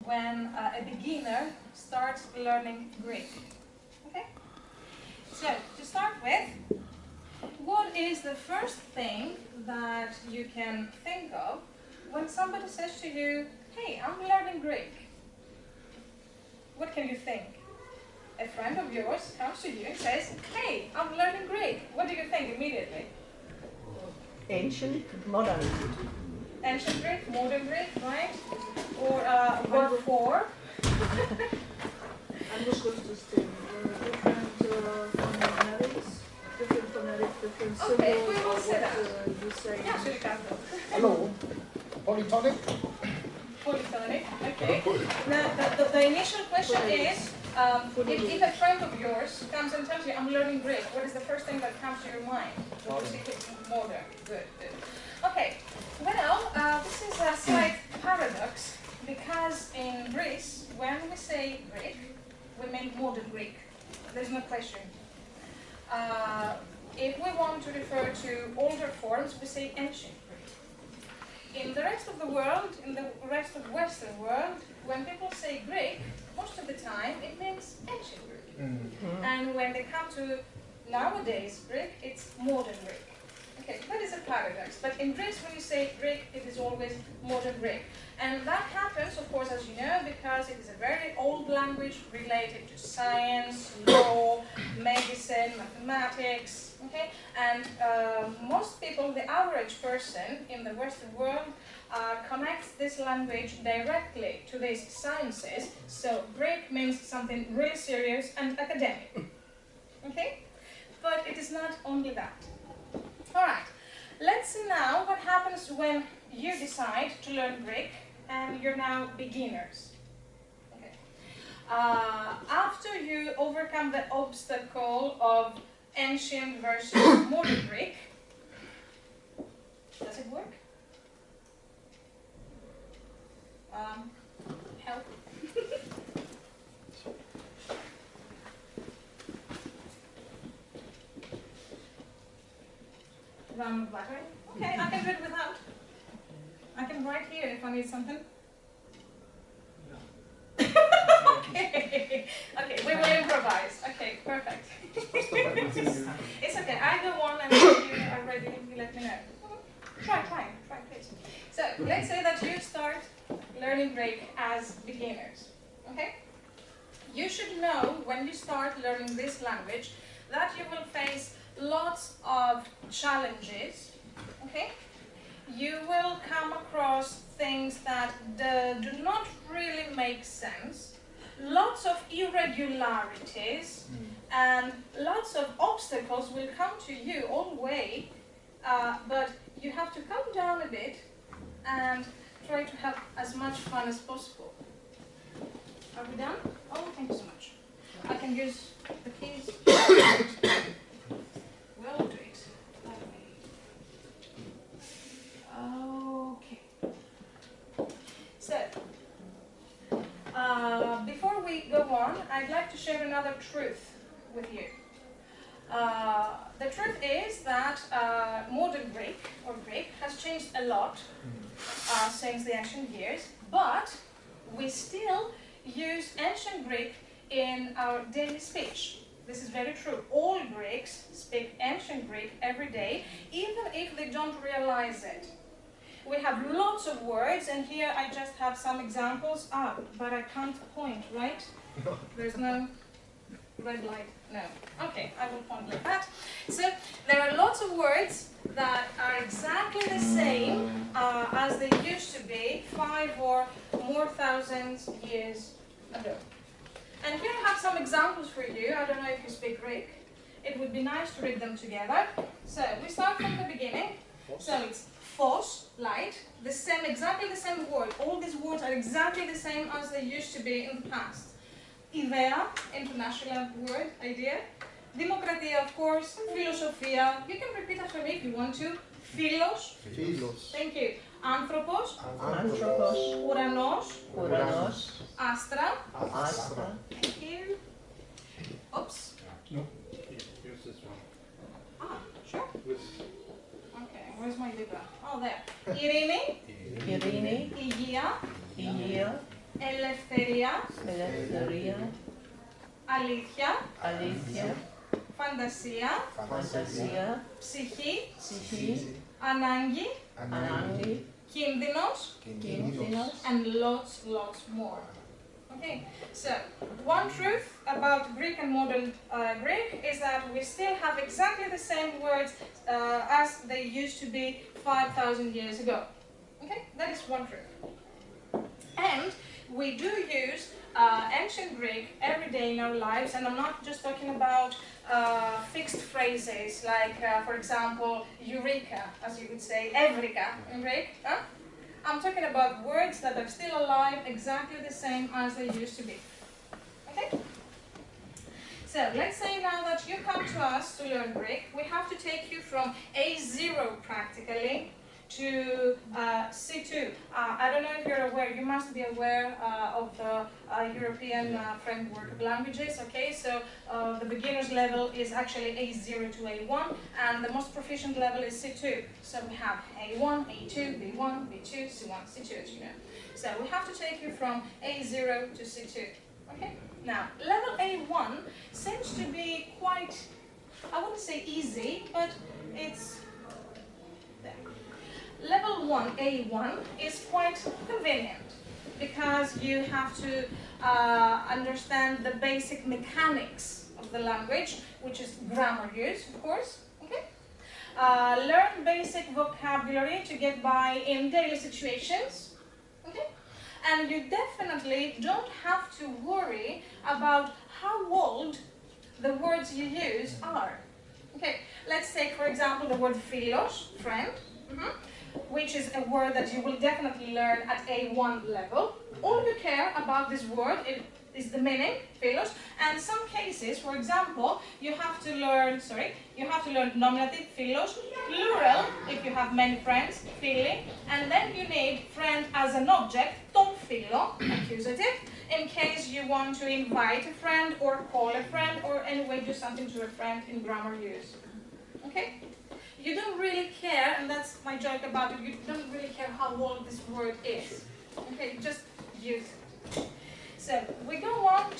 when a beginner starts learning Greek. Okay? So, to start with, what is the first thing that you can think of when somebody says to you, hey, I'm learning Greek? What can you think? A friend of yours comes to you and says, hey, I'm learning Greek. What do you think immediately? Ancient, modern. Ancient Greek, modern Greek, right? Or word for? I was going to say different phonetics, different symbols. Okay, we will say that. You say. Yeah, so you can go. Hello. Polytonic? Polytonic, okay. The initial question is, if a friend of yours comes and tells you, I'm learning Greek, what is the first thing that comes to your mind? Modern. Good, good. Okay, well, this is a slight paradox, because in Greece, when we say Greek, we mean modern Greek. There's no question. If we want to refer to older forms, we say ancient Greek. In the rest of the world, in the rest of Western world, when people say Greek, most of the time it means ancient Greek. Mm-hmm. And when they come to nowadays Greek, it's modern Greek. Okay, that is a paradox. But in Greece, when you say Greek, it is always modern Greek. And that happens, of course, as you know, because it is a very old language related to science, law, medicine, mathematics, okay? And most people, the average person in the Western world, connects this language directly to these sciences. So Greek means something really serious and academic, okay? But it is not only that. All right, let's see now what happens when you decide to learn Greek and you're now beginners. Okay. After you overcome the obstacle of ancient versus modern Greek, does it work? Help? Run battery? Okay, I can do it without. I can write here if I need something. No. Okay. Okay, we will improvise. Okay, perfect. It's okay. I go on and when you are ready, you let me know. Try please. So let's say that you start learning Greek as beginners. Okay? You should know when you start learning this language that you will face lots of challenges, okay? You will come across things that do not really make sense, lots of irregularities, and lots of obstacles will come to you all the way, but you have to calm down a bit and try to have as much fun as possible. Are we done? Oh, thank you so much. I can use the keys. We'll do it that way. Okay. So, before we go on, I'd like to share another truth with you. The truth is that modern Greek, or Greek, has changed a lot since the ancient years, but we still use ancient Greek in our daily speech. This is very true. All Greeks speak ancient Greek every day, even if they don't realize it. We have lots of words, and here I just have some examples. But I can't point, right? There's no red light. No. Okay, I will point like that. So there are lots of words that are exactly the same as they used to be 5 or more thousands years ago. And here I have some examples for you. I don't know if you speak Greek. It would be nice to read them together. So we start from the beginning. So it's phos, light, the same, exactly the same word. All these words are exactly the same as they used to be in the past. Ιδέα, international word, idea. Δημοκρατία, of course. Philosophia. You can repeat after me if you want to. Philos. Philos. Thank you. Anthropos. Anthropos. Uranos. Uranos. Astra. Astra. Thank you. Oops. No. Here's this one. Sure. With Okay, where's my Libra? Oh, there. Ειρήνη. Ειρήνη. Υγεία. Υγεία. ελευθερία, ελευθερία, αλήθεια, αλήθεια, φαντασία, φαντασία, ψυχή, ψυχή, ανάγκη, ανάγκη, κίνδυνος, κίνδυνος, and lots more. Okay, so one truth about Greek and modern Greek is that we still have exactly the same words as they used to be 5,000 years ago. Okay, that is one truth. And we do use ancient Greek every day in our lives, and I'm not just talking about fixed phrases like, for example, eureka, as you would say, evrika in Greek. Huh? I'm talking about words that are still alive exactly the same as they used to be. Okay? So let's say now that you come to us to learn Greek, we have to take you from A0 practically to C2. I don't know if you're aware, you must be aware of the European framework of languages, okay? So the beginner's level is actually A0 to A1, and the most proficient level is C2. So we have A1, A2, B1, B2, C1, C2, as you know. So we have to take you from A0 to C2, okay? Now, level A1 seems to be quite, I wouldn't say easy, but it's there. Level 1, A1, is quite convenient because you have to understand the basic mechanics of the language, which is grammar use, of course. Okay? Learn basic vocabulary to get by in daily situations. Okay? And you definitely don't have to worry about how old the words you use are. Okay, let's take, for example, the word philos, friend. Which is a word that you will definitely learn at A1 level. All you care about this word is the meaning, philos, and some cases, for example, you have to learn nominative, philos, plural, if you have many friends, phili, and then you need friend as an object, ton philo, accusative, in case you want to invite a friend or call a friend or anyway do something to a friend in grammar use. Okay? You don't really care, and that's my joke about it, you don't really care how old this word is. Okay, just use it. So we go on,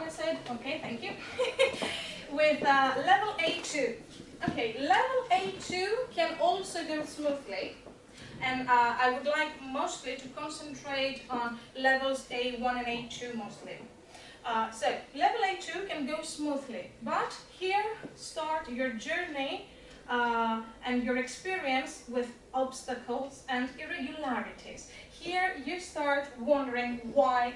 I said, okay, thank you, with level A2. Okay, level A2 can also go smoothly, and I would like mostly to concentrate on levels A1 and A2 mostly. So, level A2 can go smoothly, but here start your journey and your experience with obstacles and irregularities. Here you start wondering why.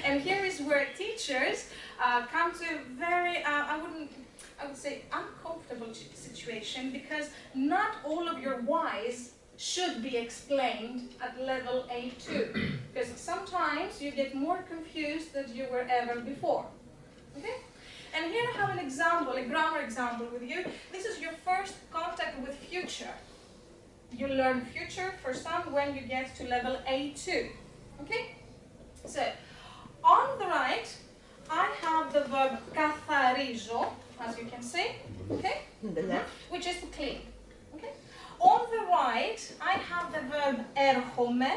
And here is where teachers come to a very, I would say, uncomfortable situation, because not all of your whys should be explained at level A2, because sometimes you get more confused than you were ever before. Okay? And here I have an example, a grammar example with you. This is your first contact with future. You learn future for some when you get to level A2. Okay? So, on the right, I have the verb καθαρίζω, as you can see, okay? the left, Which is to clean. Okay? On the right, I have the verb έρχομαι,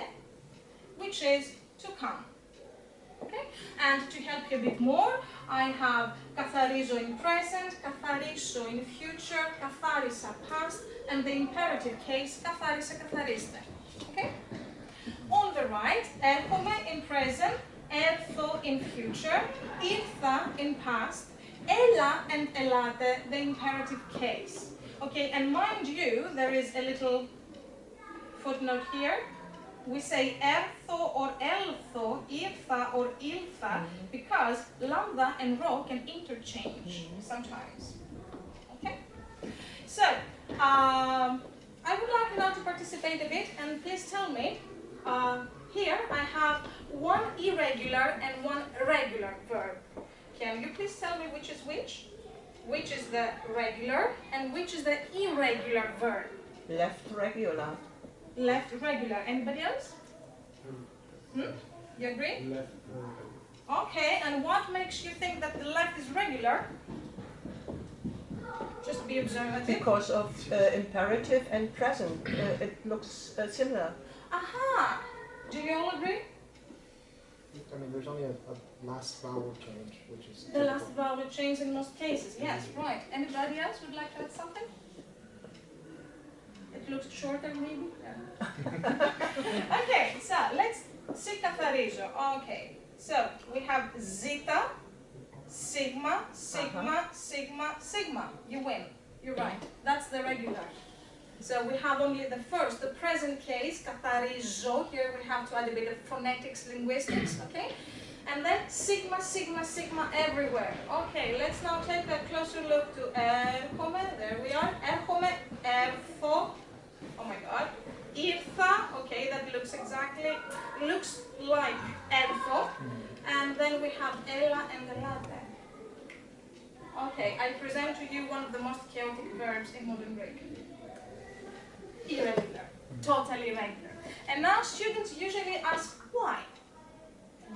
which is to come. Okay? And to help you a bit more, I have καθαρίζω in present, καθαρίσω in future, καθάρισα past, and the imperative case, καθάρισε, καθαρίστε. Okay? On the right, έρχομαι in present, έρθω in future, ήρθα in past, έλα and ελάτε, the imperative case. Okay, and mind you, there is a little footnote here. We say έρθω or έλθω, ήρθα or ήλθα, because lambda and rho can interchange sometimes. Okay? So, I would like you now to participate a bit, and please tell me, here I have one irregular and one regular verb. Can you please tell me which is which? Which is the regular and which is the irregular verb? left regular, Left regular. Anybody else? You agree? Left. Okay, and what makes you think that the left is regular? Just be observative. Because of imperative and present, it looks similar. Aha! Do you all agree? I mean, there's only a last vowel change, which is The last vowel change in most cases, yes, right. Anybody else would like to add something? It looks shorter, maybe? Yeah. Okay, so let's see καθαρίζω. Okay, so we have zeta, sigma, sigma, sigma, sigma. You win. You're right. That's the regular. So we have only the first, the present case, καθαρίζω. Here we have to add a bit of phonetics, linguistics, okay? And then sigma, sigma, sigma everywhere. Okay, let's now take a closer look to έρχομαι. There we are. Έρχομαι, έρθω. Oh my god. Ήρθα. Okay, that looks like έρθω. And then we have έλα and ελάτε. Okay, I present to you one of the most chaotic verbs in modern Greek. Irregular. Totally irregular. And now students usually ask why?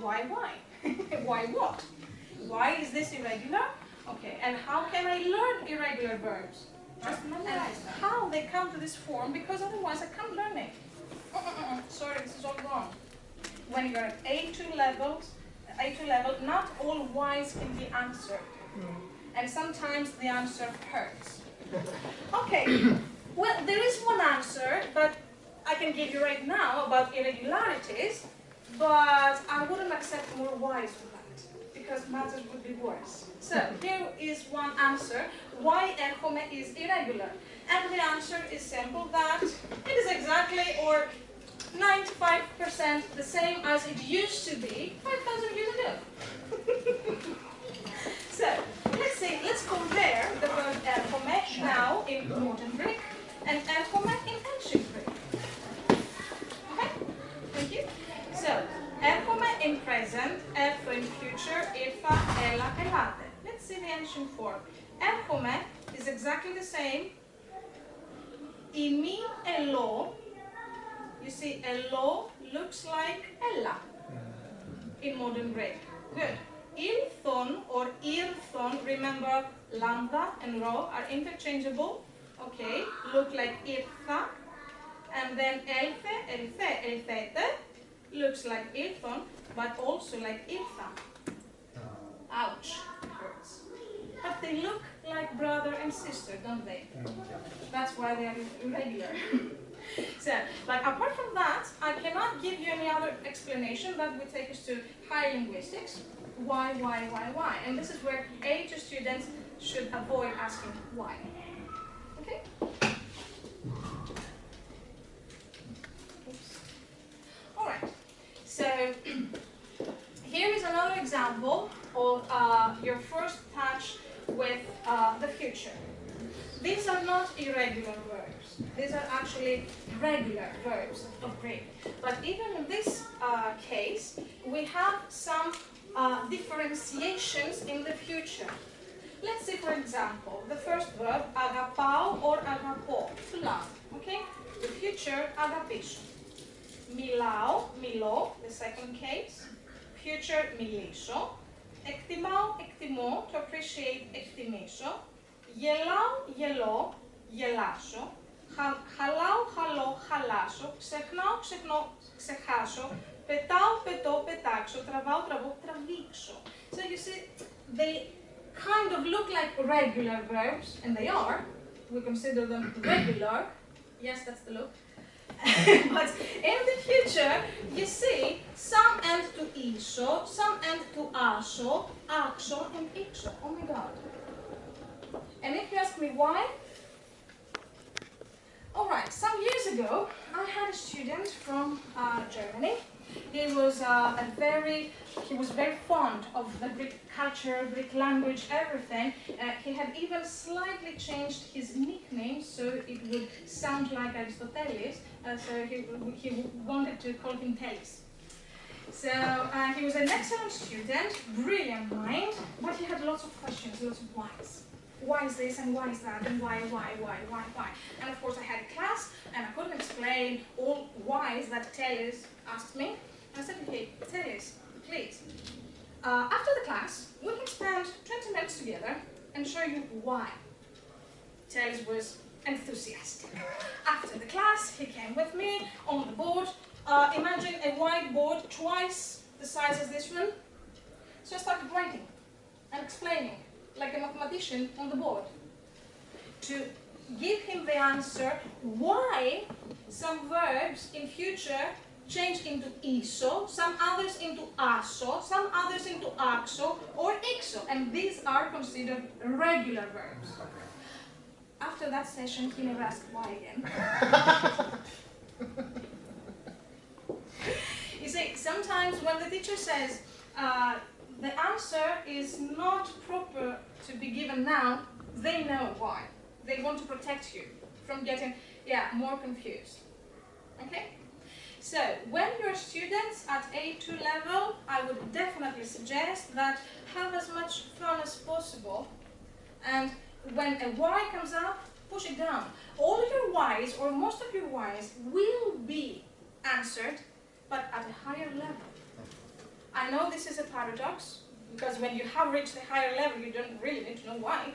Why? Why what? Why is this irregular? Okay, and how can I learn irregular verbs? Just memorize how they come to this form, because otherwise I can't learn it. Sorry, this is all wrong. When you're at A2 level, not all whys can be answered. And sometimes the answer hurts. Okay, well, there is one answer, but I can give you right now about irregularities, but I wouldn't accept more whys for that, because matters would be worse. So, here is one answer, why έρχομαι is irregular. And the answer is simple, that it is exactly, or 95% the same as it used to be 5,000 years ago. So, let's compare the verb έρχομαι now in modern Greek and έρχομαι in ancient Greek. Okay? Thank you. So, έρχομαι in present, έρθω in future, ήρθα, έλα, ελάτε. Let's see the ancient form. Έρχομαι is exactly the same. Imi, elo. You see, elo looks like έλα in modern Greek. Good. Ήλθον or ήρθον, remember lambda and rho are interchangeable. Okay, look like ήρθα. And then έλθε, ελθέ, ελθέτε looks like ήλθον, but also like ήρθα. Ouch, it hurts. But they look like brother and sister, don't they? That's why they are irregular. So, but apart from that, I cannot give you any other explanation that would take us to higher linguistics. Why? And this is where A2 students should avoid asking why. Okay? Oops. All right. So, here is another example of your first touch with the future. These are not irregular verbs. These are actually regular verbs of Greek. But even in this case, we have some differentiations in the future. Let's see, for example, the first verb, αγαπάω or αγαπώ, to love, okay? The future, αγαπήσω. Μιλάω, μιλώ, the second case. Future, μιλήσω. Εκτιμάω, εκτιμώ, to appreciate, εκτιμήσω. Γελάω, γελώ, γελάσω. Χαλάω, χαλώ, χαλάσω. Ξεχνάω, ξεχνώ, ξεχάσω. Πετάω, πετώ, πετάξω. Τραβάω, τραβώ, τραβήξω. So you see, they kind of look like regular verbs, and they are. We consider them regular. Yes, that's the look. But in the future, you see, some end to ίσο, some end to άσο, άξο, and ίξο. Oh my god. And if you ask me why, alright, some years ago, I had a student from Germany. He was very fond of the Greek culture, Greek language, everything. He had even slightly changed his nickname so it would sound like Aristoteles. So he wanted to call him Telis. So he was an excellent student, brilliant mind, but he had lots of questions, lots of whys. Why is this and why is that and why? And of course I had a class and I couldn't explain all whys that Telis asked me. I said, okay, Telis, please, after the class we can spend 20 minutes together and show you why. Charles was enthusiastic. After the class, he came with me on the board. Imagine a whiteboard twice the size as this one. So I started writing and explaining, like a mathematician on the board, to give him the answer why some verbs in future change into iso, some others into aso, some others into axo or ixo, and these are considered regular verbs. After that session, he never asked why again. You see, sometimes when the teacher says the answer is not proper to be given now, they know why. They want to protect you from getting, more confused. Okay? So, when you're students at A2 level, I would definitely suggest that have as much fun as possible, and when a Y comes up, push it down. All your Y's, or most of your Y's, will be answered, but at a higher level. I know this is a paradox, because when you have reached a higher level, you don't really need to know why.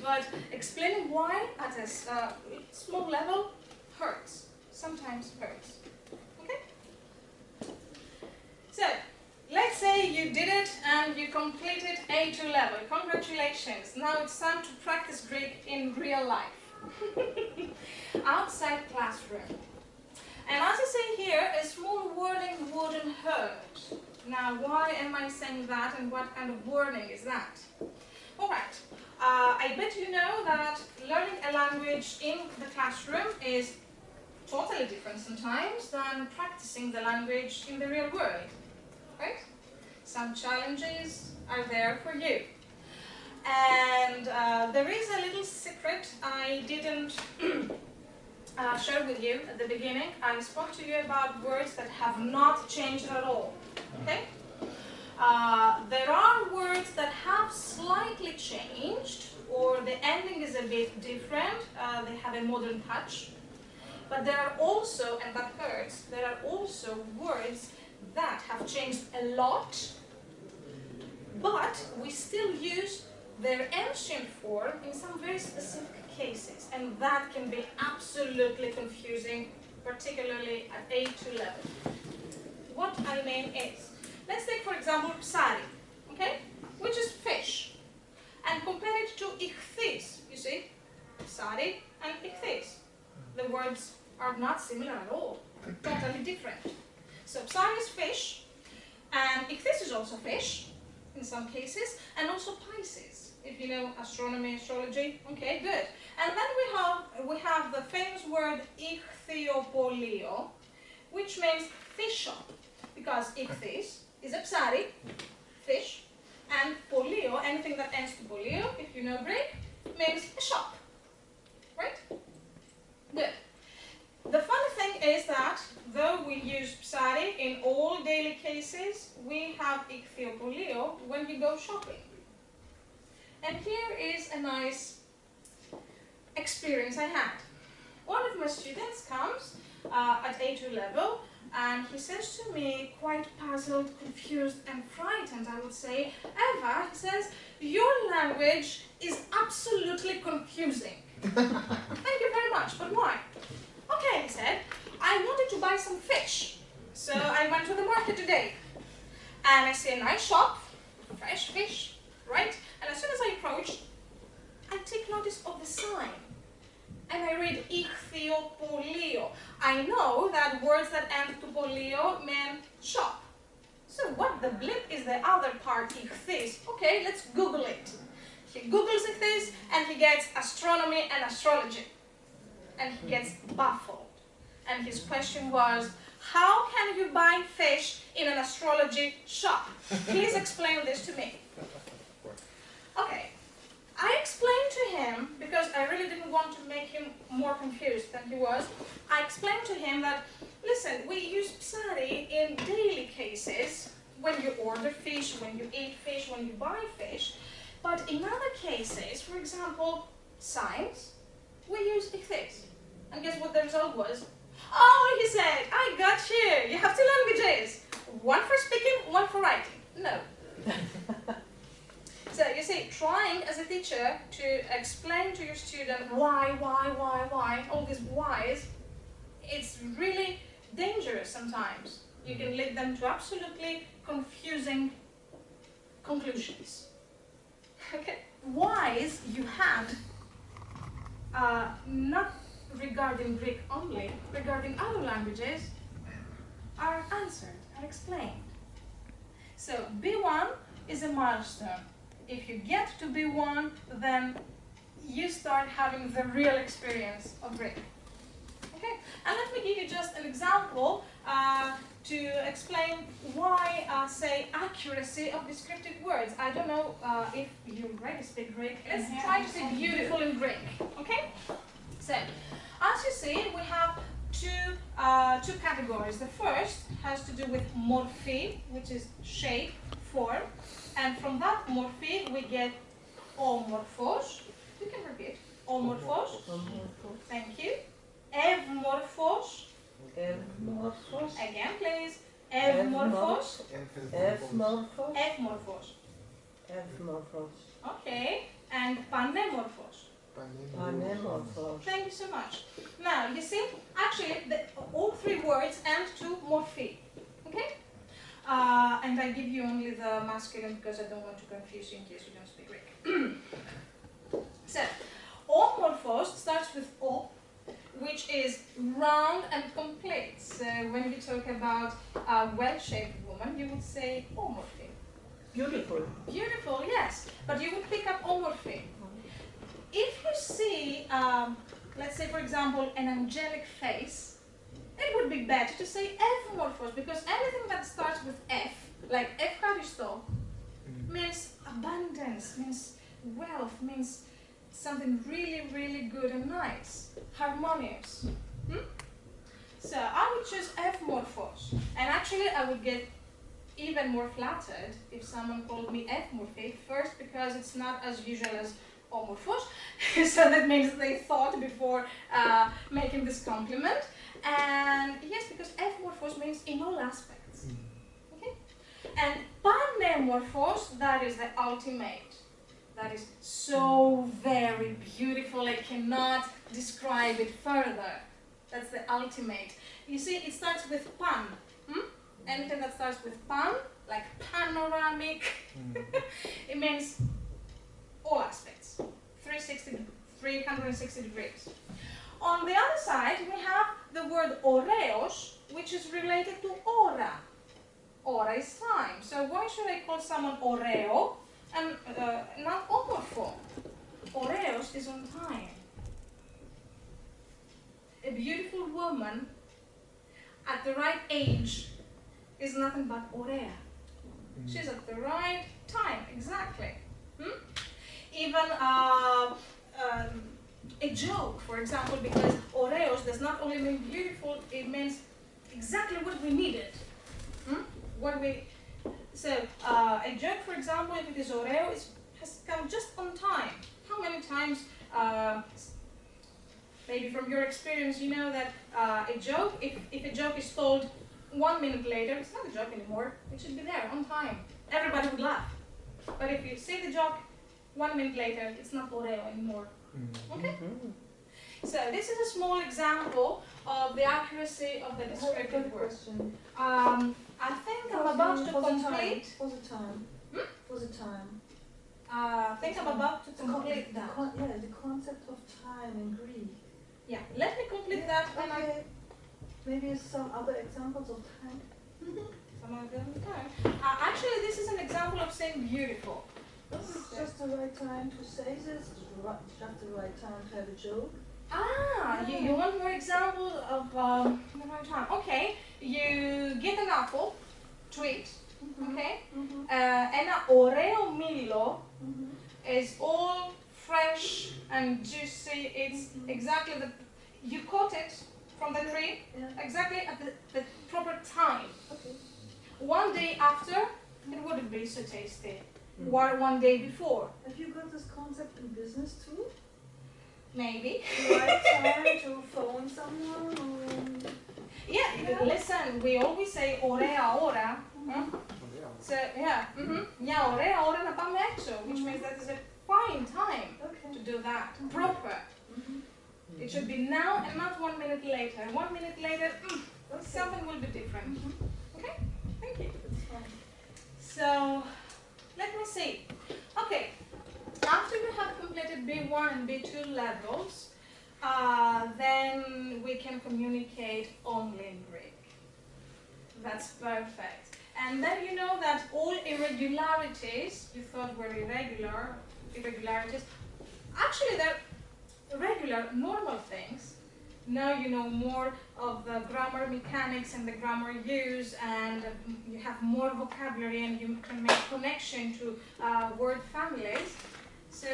But explaining why at a small level hurts. Sometimes hurts. Okay? So, let's say you did it and you completed A2 level. Congratulations. Now it's time to practice Greek in real life. Outside classroom. And as I say here, a small warning wouldn't hurt. Now, why am I saying that and what kind of warning is that? Alright, I bet you know that learning a language in the classroom is totally different sometimes than practicing the language in the real world, right? Some challenges are there for you. And there is a little secret I didn't share with you at the beginning. I spoke to you about words that have not changed at all, okay? There are words that have slightly changed, or the ending is a bit different, they have a modern touch. But there are also, and that hurts, there are also words that have changed a lot, but we still use their ancient form in some very specific cases, and that can be absolutely confusing, particularly at A2 level. What I mean is, let's take for example psari, okay, which is fish, and compare it to ichthys, you see, psari and ichthys. The words are not similar at all, totally different. So psari is fish, and ichthys is also fish, in some cases, and also Pisces, if you know astronomy, astrology, okay, good. And then we have the famous word ichthyopolio, which means fish shop, because ichthys is a psari, fish, and polio, anything that ends to polio, if you know Greek, means a shop, right? Good. The funny thing is that, though we use psari in all daily cases, we have ichthyopolio when we go shopping. And here is a nice experience I had. One of my students comes at A2 level, and he says to me, quite puzzled, confused, and frightened, I would say, Eva, he says, your language is absolutely confusing. Thank you very much, but why? Okay, he said, I wanted to buy some fish, so I went to the market today, and I see a nice shop, fresh fish, right? And as soon as I approached, I take notice of the sign, and I read ichthyopolio. I know that words that end to polio mean shop. So what the blip is the other part, ichthys? Okay, let's Google it. He Googles ichthys, and he gets astronomy and astrology. And he gets baffled. And his question was, how can you buy fish in an astrology shop? Please explain this to me. Okay, I explained to him, because I really didn't want to make him more confused than he was, I explained to him that, listen, we use psari in daily cases, when you order fish, when you eat fish, when you buy fish, but in other cases, for example, science, we use ichthys. And guess what the result was? Oh, he said, I got you. You have 2 languages. One for speaking, one for writing. No. So you see, trying as a teacher to explain to your student why, all these whys, it's really dangerous sometimes. You can lead them to absolutely confusing conclusions. Okay. Whys you had, not regarding Greek only, regarding other languages, are answered, are explained. So B1 is a milestone. If you get to B1, then you start having the real experience of Greek. Okay, and let me give you just an example to explain why, say, accuracy of descriptive words. I don't know if you already speak Greek. Let's try to say beautiful in Greek. Okay? So, as you see, we have two categories. The first has to do with morphe, which is shape, form, and from that morphe we get omorphos. You can repeat. Omorphos. Thank you. Eumorphos. Eumorphos. Again, please. Eumorphos. Eumorphos. Eumorphos. Eumorphos. Okay. And panemorphos. Panemorphos. Thank you so much. Now, you see, actually, all three words end to morphe. Okay? And I give you only the masculine because I don't want to confuse you in case you don't speak Greek. So, omorphos starts with O, which is round and complete. So, when you talk about a well-shaped woman, you would say omorphe. Beautiful. Beautiful, yes, but you would pick up omorphe. If you see, let's say, for example, an angelic face, it would be better to say eumorphos, because anything that starts with F, like Efcharisto, means abundance, means wealth, means something really, really good and nice, harmonious. So I would choose eumorphos, and actually I would get even more flattered if someone called me eumorphe, first because it's not as usual as omorphos, so that means they thought before making this compliment. And yes, because eumorphos means in all aspects. Okay? And panemorphos, that is the ultimate. That is so very beautiful, I cannot describe it further. That's the ultimate. You see, it starts with pan. Anything that starts with pan, like panoramic, it means all aspects, 360 degrees. On the other side, we have the word oreos, which is related to ora. Ora is time. So why should I call someone oreo and not omorpho? Oreos is on time. A beautiful woman at the right age is nothing but orea. She's at the right time, exactly. Even a joke, for example, because oreos does not only mean beautiful, it means exactly what we needed. So a joke, for example, if it is oreo, has come just on time. How many times, maybe from your experience, you know that a joke, if a joke is told 1 minute later, it's not a joke anymore. It should be there on time. Everybody would laugh. But if you say the joke 1 minute later, it's not oreo anymore. Okay? So this is a small example of the accuracy of the descriptive words. I think I'm about to complete. For the time. For the time. I think I'm about to complete that. The concept of time in Greek. Yeah, let me complete that when I. Maybe some other examples of time. Some of them time. Actually, this is an example of saying beautiful. This is just the right time to say this. Just the right time to have a joke. You want more examples of the right time? Okay, you get an apple to eat. Okay, ένα ωραίο μήλο is all fresh and juicy. It's exactly you caught it from the tree exactly at the proper time. Okay. One day after, it wouldn't be so tasty. Or 1 day before. Have you got this concept in business too? Maybe. The right time to phone someone? Or... Yeah, listen, we always say ωραία ώρα. So, yeah, μια ωραία ώρα να πάμε έξω, which means that is a fine time to do that, proper. It should be now and not 1 minute later. 1 minute later, something will be different. Okay? Thank you. So, let me see. Okay, after you have completed B1 and B2 levels, then we can communicate only in Greek. That's perfect. And then you know that all irregularities you thought were irregularities, actually they're regular, normal things. Now you know more of the grammar mechanics and the grammar use, and you have more vocabulary and you can make connection to word families. So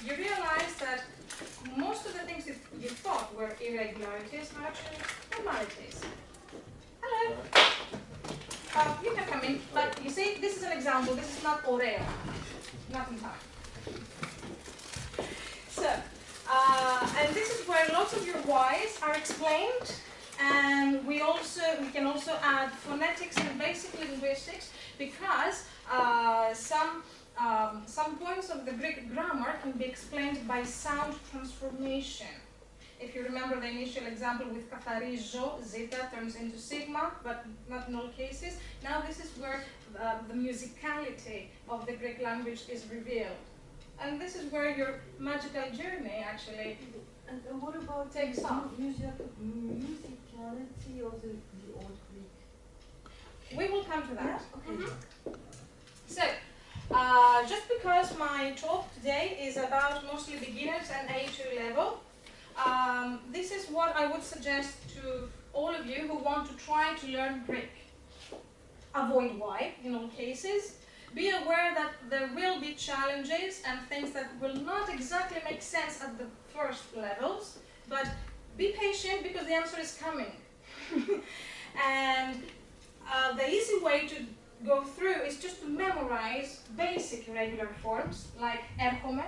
you realize that most of the things that you thought were irregularities are actually normalities. Hello. You can come in, but you see, this is an example. This is not oreo, not in time. So, and this is where lots of your whys are explained, and we can also add phonetics and basic linguistics, because some points of the Greek grammar can be explained by sound transformation. If you remember the initial example with καθαρίζω, zeta turns into sigma, but not in all cases. Now this is where the musicality of the Greek language is revealed. And this is where your magical journey actually And what about takes the off. musicality of the Old Greek? We will come to that. Yeah, okay. So, just because my talk today is about mostly beginners and A2 level, this is what I would suggest to all of you who want to try to learn Greek. Avoid why in all cases. Be aware that there will be challenges and things that will not exactly make sense at the first levels, but be patient because the answer is coming. And the easy way to go through is just to memorize basic irregular forms like έρχομαι,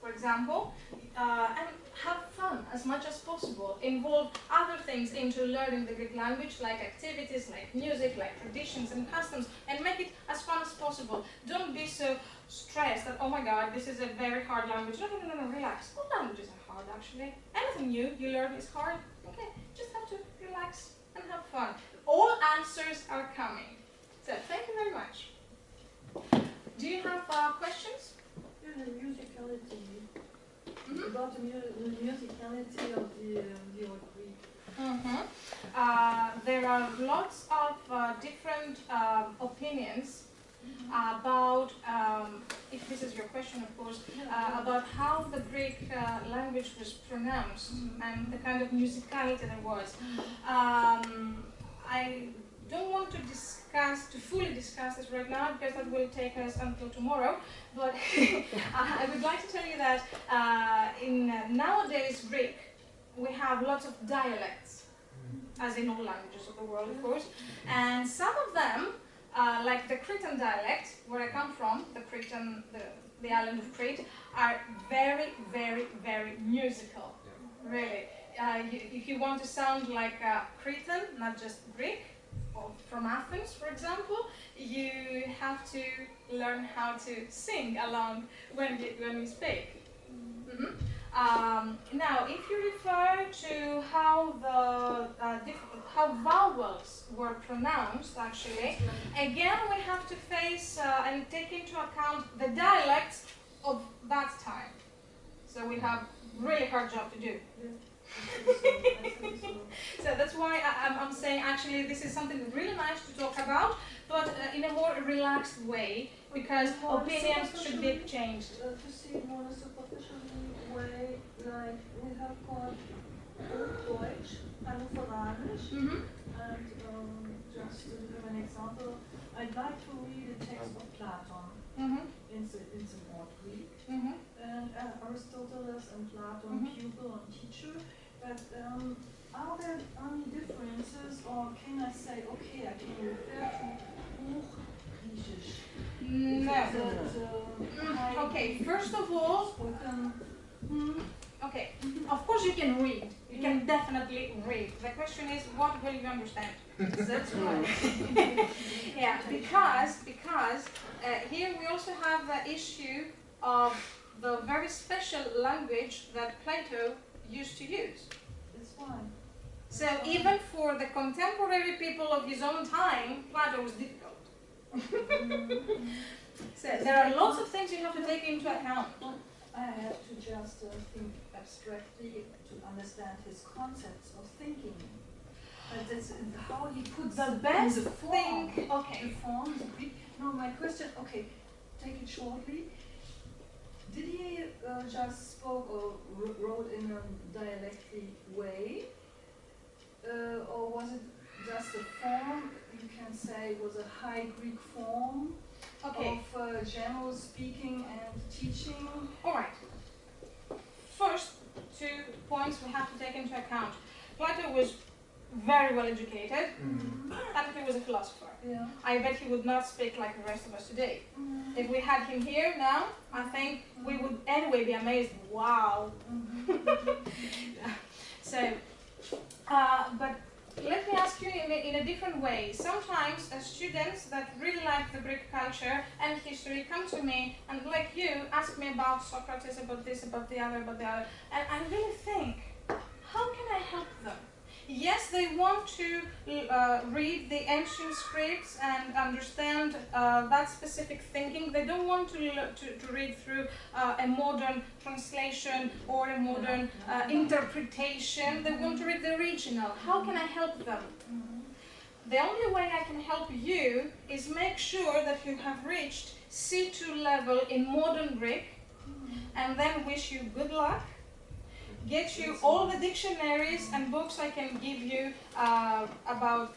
for example, and have fun as much as possible. Involve other things into learning the Greek language, like activities, like music, like traditions and customs, and make it as fun as possible. Don't be so stressed that, oh my god, this is a very hard language. No, relax. All languages are hard, actually. Anything new you learn is hard. Okay, just have to relax and have fun. All answers are coming. So, thank you very much. Do you have questions? Yeah, the musicality. About the musicality of the Old Greek. There are lots of different opinions about, if this is your question of course, about how the Greek language was pronounced and the kind of musicality there was. I don't want to fully discuss this right now because that will take us until tomorrow, but I would like to tell you that in nowadays Greek, we have lots of dialects, as in all languages of the world, of course, and some of them, like the Cretan dialect, where I come from, the island of Crete, are very, very, very musical, really. If you want to sound like Cretan, not just Greek, or from Athens, for example, you have to learn how to sing along when you speak. Now, if you refer to how vowels were pronounced, actually, again we have to face and take into account the dialects of that time. So we have really hard job to do. So that's why I'm saying actually this is something really nice to talk about, but in a more relaxed way, because opinions should be changed. To see more in a superficial way, like we have called Deutsch, Hannoverianisch, and just to give an example, I'd like to read a text of Platon in the Old Greek, and Aristotle and Platon, pupil and teacher. But are there any differences, or can I say, okay, I can refer to Hochgriechisch? No. Okay, first of all, okay, of course you can read. You can definitely read. The question is, what will you understand? That's right. Yeah, because here we also have the issue of the very special language that Plato used to use. That's fine. So even for the contemporary people of his own time, Plato was difficult. So there are lots of things you have to take into account. I have to just think abstractly to understand his concepts of thinking. But that's how he puts The best the form. thing, okay. The form, the Greek. No, my question, okay, take it shortly. Did he just spoke or wrote in a dialectic way? Or was it just a form, you can say, was a high Greek form of general speaking and teaching? All right. First, 2 points we have to take into account. Plato was very well educated. Plato was a philosopher. Yeah. I bet he would not speak like the rest of us today. If we had him here now, I think we would anyway be amazed. Wow. So, but let me ask you in a different way. Sometimes students that really like the Greek culture and history come to me and, like you, ask me about Socrates, about this, about the other, and I really think, how can I help them? Yes, they want to read the ancient scripts and understand that specific thinking. They don't want to read through a modern translation or a modern interpretation. They want to read the original. How can I help them? The only way I can help you is make sure that you have reached C2 level in modern Greek, and then wish you good luck. Get you all the dictionaries and books I can give you about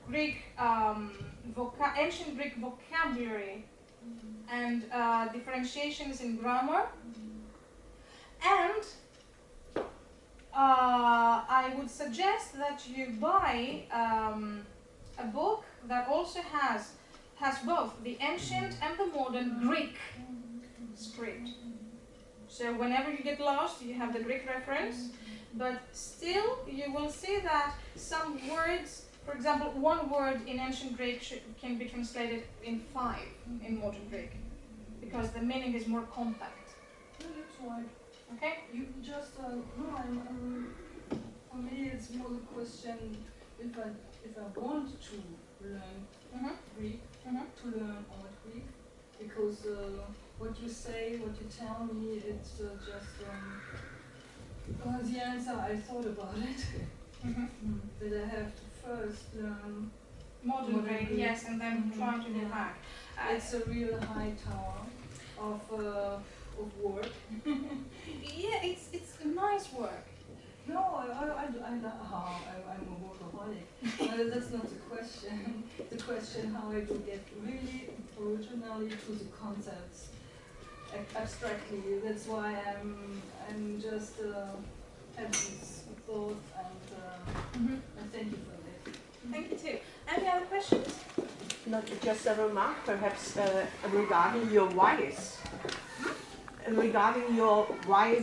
Greek, ancient Greek vocabulary and differentiations in grammar. And I would suggest that you buy a book that also has both the ancient and the modern Greek script. So whenever you get lost, you have the Greek reference, but still you will see that some words, for example, one word in ancient Greek can be translated in 5 in modern Greek, because the meaning is more compact. No, that's right. Okay? You just, no, for me it's more the question, if I want to learn Greek, to learn old Greek, because what you say, what you tell me, it's just the answer I thought about it. That I have to first learn Modern Greek, yes, and then try to go back. It's a real high tower of work. Yeah, it's nice work. No, I'm a workaholic. That's not the question. The question how I do get really originally to the concepts abstractly. That's why I'm just have this thought, and I thank you for that. Thank you too. Any other questions? Not just a remark, perhaps regarding your whys. Regarding your why.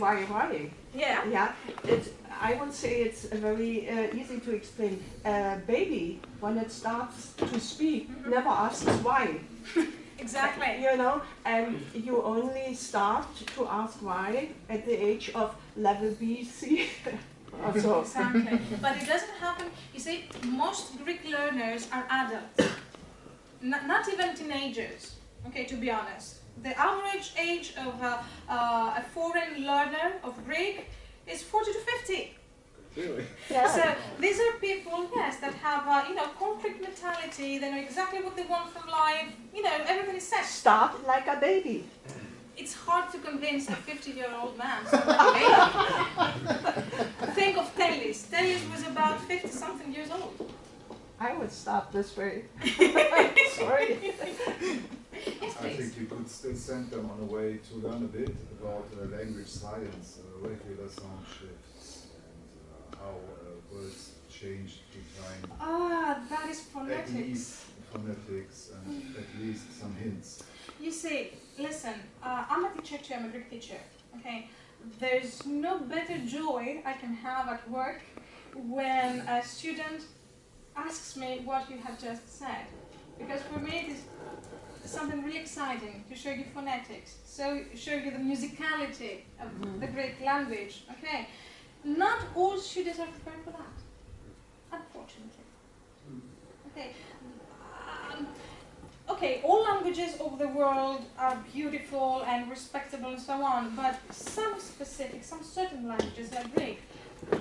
Yeah. Yeah. I would say it's very easy to explain. A baby, when it starts to speak, never asks why. Exactly. You know, and you only start to ask why at the age of level B, C. Also. Exactly. But it doesn't happen. You see, most Greek learners are adults, not even teenagers. Okay, to be honest. The average age of a foreign learner of Greek is 40 to 50. Really? Yeah. So these are people, yes, that have conflict mentality. They know exactly what they want from life. Everything is set. Start like a baby. It's hard to convince a 50-year-old man. So maybe. Think of Tellis. Tellis was about 50-something years old. I would start this way. Sorry. Yes, I please. think you could still send them on a way to learn a bit about language science, regular sound shifts, and how words change through time. Ah, that is At phonetics. least phonetics and at least some hints. You see, listen, I'm a teacher too, I'm a Greek teacher, okay? there's no better joy I can have at work when a student asks me what you have just said. Because for me it is something really exciting to show you phonetics, so show you the musicality of the Greek language. Okay, not all students are prepared for that, unfortunately. Okay, okay, all languages of the world are beautiful and respectable and so on, but some specific, some certain languages like Greek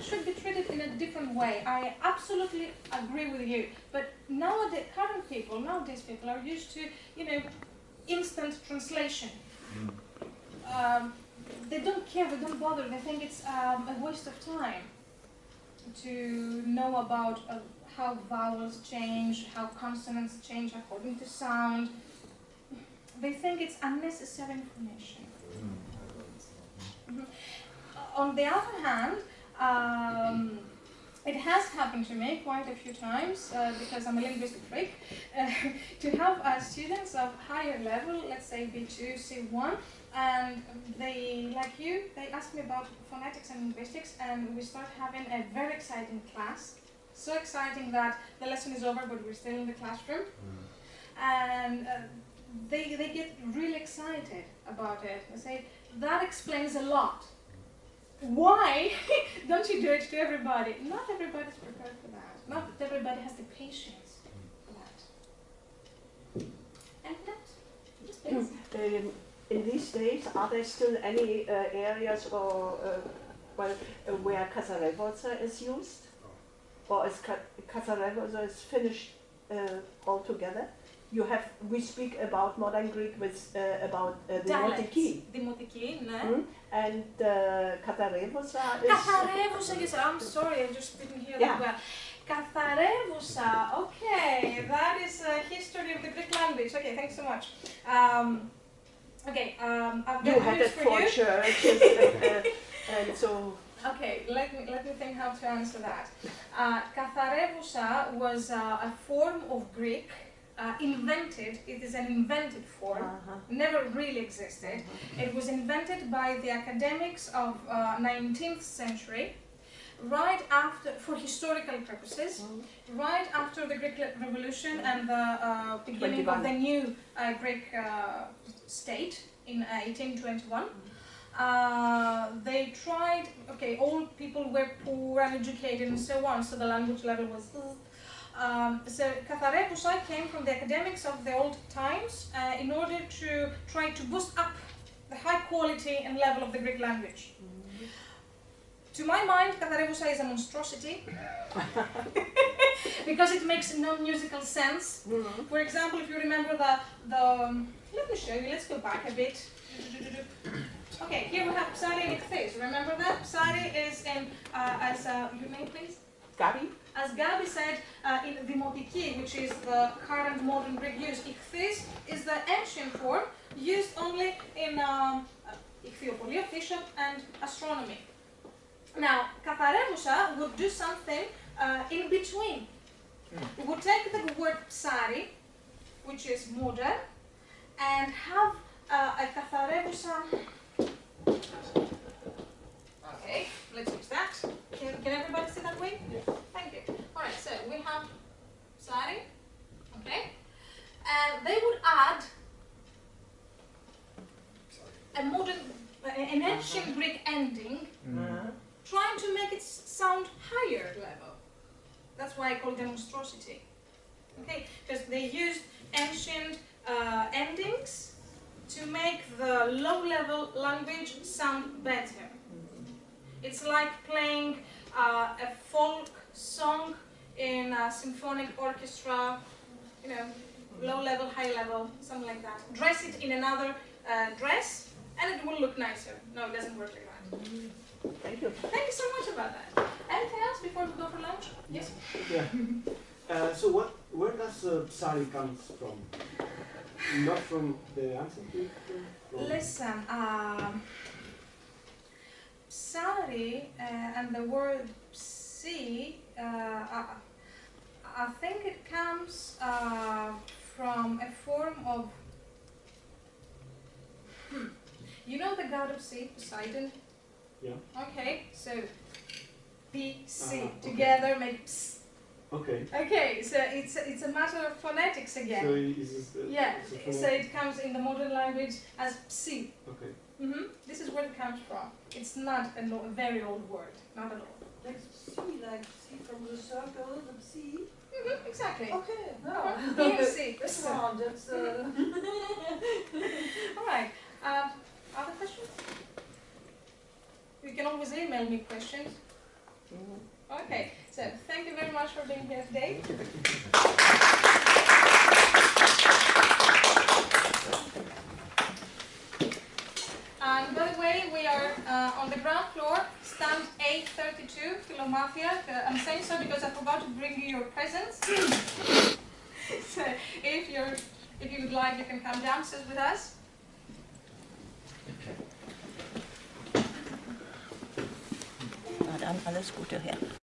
should be treated in a different way. I absolutely agree with you. But nowadays, nowadays people are used to, instant translation. They don't care, they don't bother. They think it's a waste of time to know about how vowels change, how consonants change according to sound. They think it's unnecessary information. On the other hand, it has happened to me quite a few times, because I'm a linguistic freak, to have students of higher level, let's say B2, C1, and they, like you, they ask me about phonetics and linguistics, and we start having a very exciting class. So exciting that the lesson is over, but we're still in the classroom. And they get really excited about it. They say, that explains a lot. Why don't you do it to everybody? Not everybody's prepared for that. Not everybody has the patience for that. And that, just please. In these days, are there still any areas or where Casarevosa is used? Or is Casarevosa is finished altogether? We speak about modern Greek with about Dimotiki. Dimotiki, no? And Katharevousa is... Katharevousa, yes, I'm sorry, I just didn't hear that well. Katharevousa, okay, that is a history of the Greek language. Okay, thanks so much. I've you got had news it for for you. churches and so... Okay, let me think how to answer that. Katharevousa was a form of Greek invented. It is an invented form, never really existed. It was invented by the academics of 19th century, right after, for historical purposes, right after the Greek Revolution and the beginning of the new Greek state in 1821. They tried, okay, all people were poor, uneducated and so on, so the language level was... So Katharevousa came from the academics of the old times in order to try to boost up the high quality and level of the Greek language. To my mind, Katharevousa is a monstrosity because it makes no musical sense. For example, if you remember let me show you, let's go back a bit. Okay, here we have Psari and Ichthys. Remember that? Psari is in, your name please? Gabi? As Gabi said, in Dimotiki, which is the current modern Greek use, Ichthys is the ancient form used only in Ichthyopolia, fission, and astronomy. Now, Katharevousa would do something in between. It would take the word Psari, which is modern, and have a Katharevousa. Okay, let's use that. Can everybody see that way? Yeah. Thank you. Alright, so we have Psari, okay, and they would add a modern, an ancient Greek ending, trying to make it sound higher level. That's why I call them monstrosity. Okay, because they used ancient endings to make the low-level language sound better. It's like playing a folk song in a symphonic orchestra, low-level, high-level, something like that. Dress it in another dress, and it will look nicer. No, it doesn't work like that. Thank you. Thank you so much about that. Anything else before we go for lunch? Yes? Yeah. So where does Psari comes from? Not from the ancient Greek? Listen, Psari and the word psi, I think it comes from a form of, you know the god of sea, Poseidon? Yeah. Okay, so P, C Okay. together make ps. Okay. Okay, so it's a matter of phonetics again. So is this, Yeah, it's so it comes in the modern language as psi. okay. This is where it comes from. It's not a very old word, not at all. Like see from the circle, the psi. Exactly. Okay, no. PMC. That's wrong, that's All right. Other questions? You can always email me questions. Okay, so thank you very much for being here today. And by the way, we are on the ground floor, stand 832, Filomathia. I'm saying so because I forgot to bring you your presents. So if you would like, you can come downstairs with us. Na dann alles Gute her.